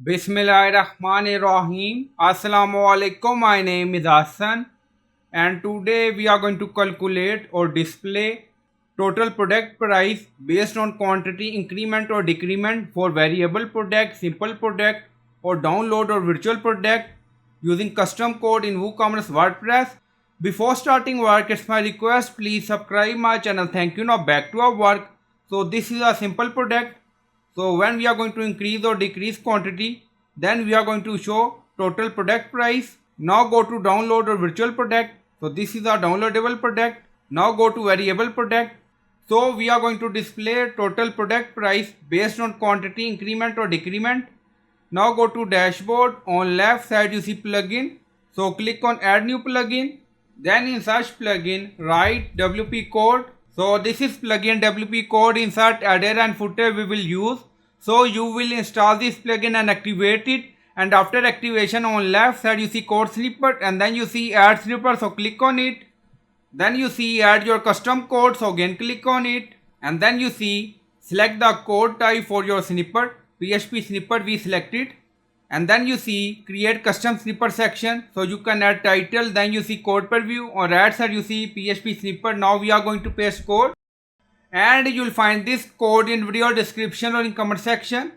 Bismillahirrahmanirrahim. Assalamu alaikum. My name is Hassan, and today we are going to calculate or display total product price based on quantity increment or decrement for variable product, simple product, or download or virtual product using custom code in WooCommerce WordPress. Before starting work, it's my request, please subscribe my channel. Thank you. Now back to our work. So this is a simple product. So when we are going to increase or decrease quantity, then we are going to show total product price. Now go to download or virtual product. So this is a downloadable product. Now go to variable product. So we are going to display total product price based on quantity increment or decrement. Now go to dashboard. On left side you see plugin. So click on add new plugin. Then in search plugin write WP code. So this is plugin WP code. Insert header and footer we will use. So you will install this plugin and activate it, and after activation on left side you see code snippet and then you see add snippet, so click on it. Then you see add your custom code, so again click on it, and then you see select the code type for your snippet. PHP snippet we select it, and then you see create custom snippet section, so you can add title. Then you see code preview. On right side you see PHP snippet. Now we are going to paste code, and you will find this code in video description or in comment section.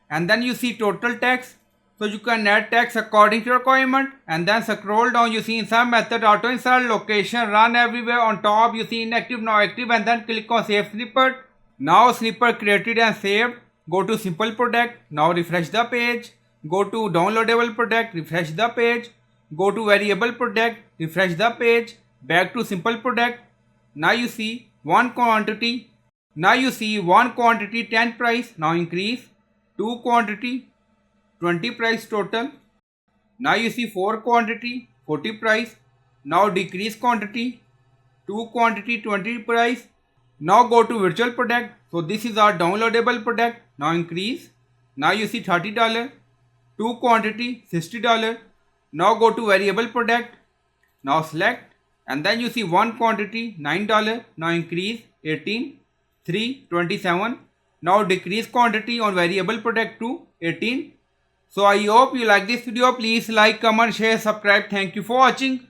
And then you see total text, so you can add text according to your requirement. And then scroll down, you see insert method, auto insert, location, run everywhere. On top you see inactive, now active, and then click on save snippet. Now snippet created and saved. Go to simple product. Now refresh the page. Go to downloadable product, refresh the page. Go to variable product, refresh the page. Back to simple product. Now you see one quantity. Now you see one quantity 10 price. Now increase. Two quantity 20 price total. Now you see 4 quantity 40 price. Now decrease quantity 2 quantity 20 price. Now go to virtual product. So this is our downloadable product. Now increase. Now you see $30. 2 quantity $60. Now go to variable product. Now select, and then you see 1 quantity $9. Now increase 18 3 27. Now decrease quantity on variable product to 18. So I hope you like this video. Please like, comment, share, subscribe. Thank you for watching.